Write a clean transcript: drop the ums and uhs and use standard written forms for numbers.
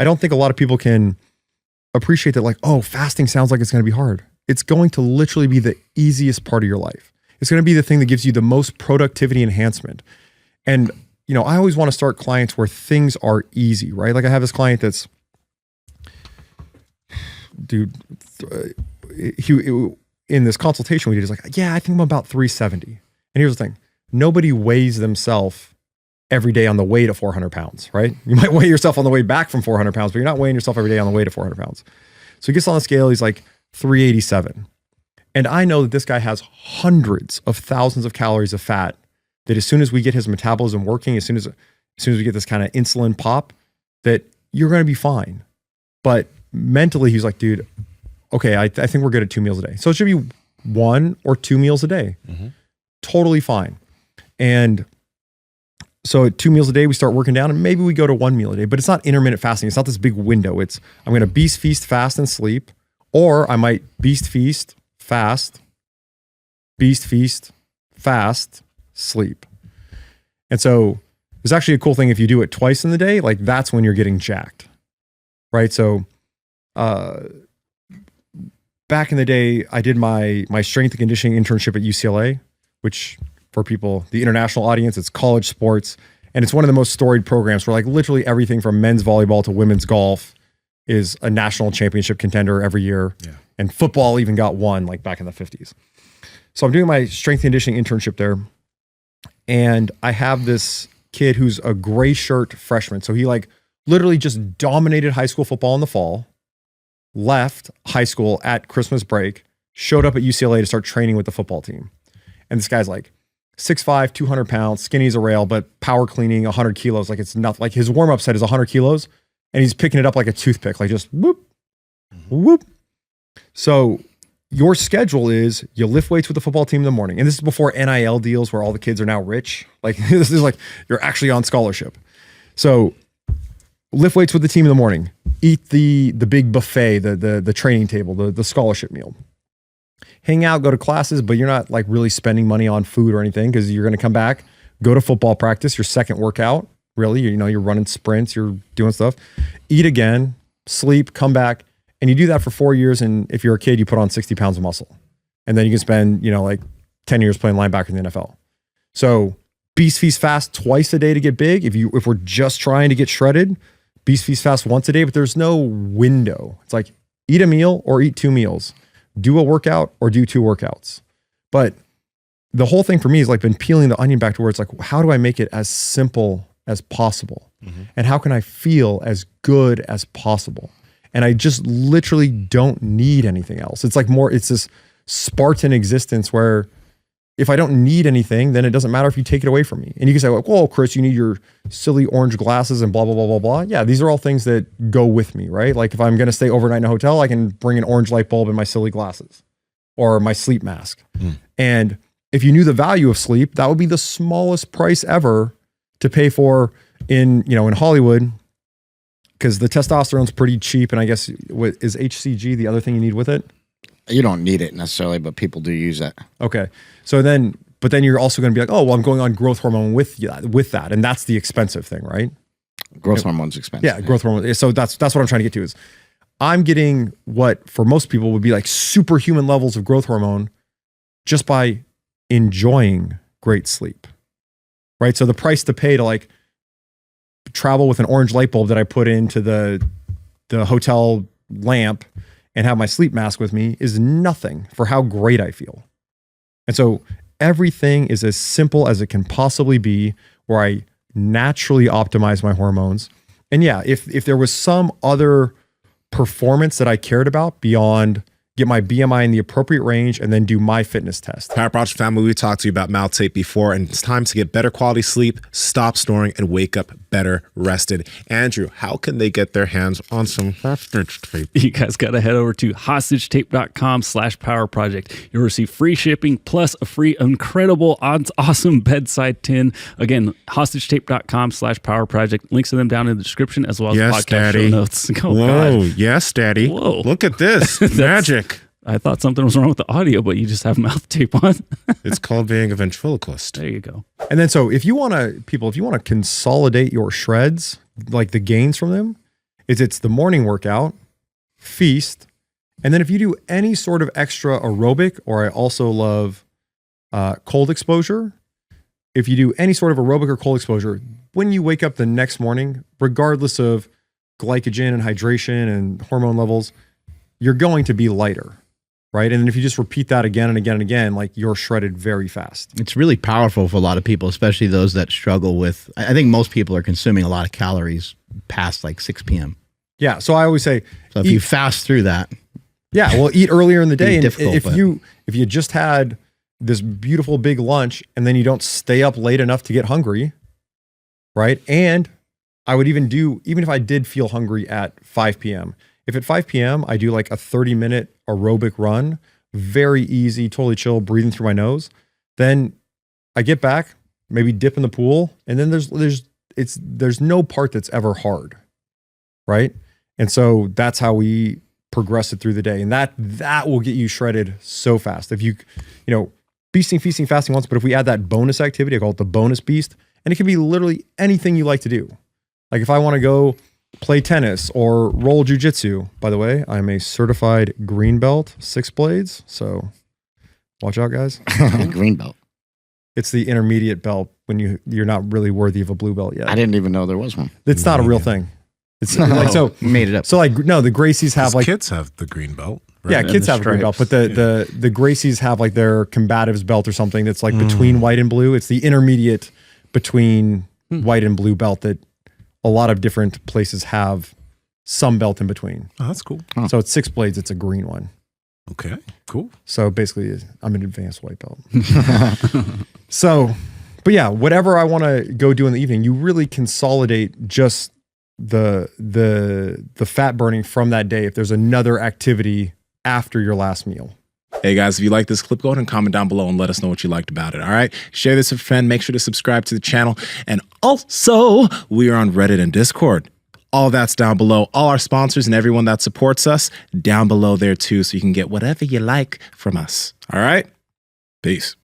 I don't think a lot of people can appreciate that, like, oh, fasting sounds like it's going to be hard. It's going to literally be the easiest part of your life. It's going to be the thing that gives you the most productivity enhancement. And, you know, I always want to start clients where things are easy, right? Like I have this client that's, dude, in this consultation we did, he's like, yeah, I think I'm about 370. And here's the thing. Nobody weighs themselves every day on the way to 400 pounds, right? You might weigh yourself on the way back from 400 pounds, but you're not weighing yourself every day on the way to 400 pounds. So he gets on the scale, he's like 387. And I know that this guy has hundreds of thousands of calories of fat that as soon as we get his metabolism working, as soon as we get this kind of insulin pop, that you're going to be fine. But mentally, he's like, dude, okay, I think we're good at 2 meals a day. So it should be 1 or 2 meals a day. Mm-hmm. Totally fine. And so at 2 meals a day, we start working down and maybe we go to 1 meal a day, but it's not intermittent fasting. It's not this big window. It's, I'm going to beast, feast, fast, and sleep, or I might beast, feast, fast, sleep. And so it's actually a cool thing if you do it twice in the day, like that's when you're getting jacked, right? So back in the day, I did my strength and conditioning internship at UCLA, which for people, the international audience, it's college sports. And it's one of the most storied programs where like literally everything from men's volleyball to women's golf is a national championship contender every year. Yeah. And football even got one like back in the 50s. So I'm doing my strength and conditioning internship there. And I have this kid who's a gray shirt freshman. So he like literally just dominated high school football in the fall, left high school at Christmas break, showed up at UCLA to start training with the football team. And this guy's like 6'5", 200 pounds, skinny as a rail, but power cleaning 100 kilos. Like it's nothing. Like his warm-up set is 100 kilos and he's picking it up like a toothpick, like just whoop, whoop. So your schedule is you lift weights with the football team in the morning. And this is before NIL deals where all the kids are now rich. Like this is like, you're actually on scholarship. So lift weights with the team in the morning, eat the big buffet, the training table, the scholarship meal. Hang out, go to classes, but you're not like really spending money on food or anything because you're going to come back, go to football practice, your second workout, really, you know, you're running sprints, you're doing stuff, eat again, sleep, come back. And you do that for 4 years. And if you're a kid, you put on 60 pounds of muscle. And then you can spend, you know, like 10 years playing linebacker in the NFL. So beast, feast, fast twice a day to get big. If we're just trying to get shredded, beast, feast, fast once a day, but there's no window. It's like eat a meal or eat 2 meals. Do a workout or do 2 workouts. But the whole thing for me is like been peeling the onion back to where it's like, how do I make it as simple as possible? Mm-hmm. And how can I feel as good as possible? And I just literally don't need anything else. It's like it's this Spartan existence where if I don't need anything, then it doesn't matter if you take it away from me. And you can say, like, whoa, Chris, you need your silly orange glasses and blah, blah, blah, blah, blah. Yeah, these are all things that go with me, right? Like if I'm going to stay overnight in a hotel, I can bring an orange light bulb in my silly glasses or my sleep mask. Mm. And if you knew the value of sleep, that would be the smallest price ever to pay for in Hollywood, because the testosterone's pretty cheap. And I guess is HCG the other thing you need with it? You don't need it necessarily, but people do use it. Okay. So then you're also going to be like, oh, well, I'm going on growth hormone with that. And that's the expensive thing, right? Growth hormone's expensive. Yeah, growth hormone. So that's what I'm trying to get to is I'm getting what for most people would be like superhuman levels of growth hormone just by enjoying great sleep, right? So the price to pay to like travel with an orange light bulb that I put into the hotel lamp and have my sleep mask with me is nothing for how great I feel. And so everything is as simple as it can possibly be, where I naturally optimize my hormones. And yeah, if there was some other performance that I cared about beyond get my BMI in the appropriate range and then do my fitness test. Power Project family, we talked to you about mouth tape before, and it's time to get better quality sleep, stop snoring, and wake up better rested. Andrew, how can they get their hands on some hostage tape? You guys got to head over to hostagetape.com/powerproject. You'll receive free shipping plus a free, incredible, awesome bedside tin. Again, hostagetape.com/powerproject. Links to them down in the description as well as yes, podcast Daddy. show notes. Oh, whoa, God. Yes, Daddy. Whoa. Look at this. Magic. I thought something was wrong with the audio, but you just have mouth tape on. It's called being a ventriloquist. There you go. And then so if you want to consolidate your shreds, like the gains from them, is it's the morning workout, feast, and then if you do any sort of extra aerobic, or I also love cold exposure. If you do any sort of aerobic or cold exposure, when you wake up the next morning, regardless of glycogen and hydration and hormone levels, you're going to be lighter, right? And then if you just repeat that again and again and again, like you're shredded very fast. It's really powerful for a lot of people, especially those that struggle with, I think most people are consuming a lot of calories past like 6 p.m. Yeah. So I always say, So if you fast through that, yeah, well, eat earlier in the day. And difficult, if but- you just had this beautiful big lunch and then you don't stay up late enough to get hungry, right? And I would even if I did feel hungry at 5 p.m., if at 5 p.m. I do like a 30-minute aerobic run, very easy, totally chill, breathing through my nose, then I get back, maybe dip in the pool, and then there's no part that's ever hard, right? And so that's how we progress it through the day. And that will get you shredded so fast. If you feasting, fasting once, but if we add that bonus activity, I call it the bonus beast, and it can be literally anything you like to do. Like if I want to go play tennis or roll jujitsu, by the way, I'm a certified green belt, 6 blades. So watch out, guys. Green belt. It's the intermediate belt when you're not really worthy of a blue belt yet. I didn't even know there was one. It's not a real thing. It's like, so you made it up. So like, no, the Gracies have like, kids have the green belt. yeah, right? kids the have a green belt, but stripes. the Gracies have like their combatives belt or something that's like between white and blue. It's the intermediate between white and blue belt that a lot of different places have some belt in between. Oh, that's cool. So it's 6 blades. It's a green one. Okay, cool. So basically I'm an advanced white belt. So, but yeah, whatever I want to go do in the evening, you really consolidate just the fat burning from that day if there's another activity after your last meal. Hey guys, if you like this clip, go ahead and comment down below and let us know what you liked about it. All right. Share this with a friend. Make sure to subscribe to the channel. And also, we are on Reddit and Discord. All that's down below. All our sponsors and everyone that supports us down below there too. So you can get whatever you like from us. All right. Peace.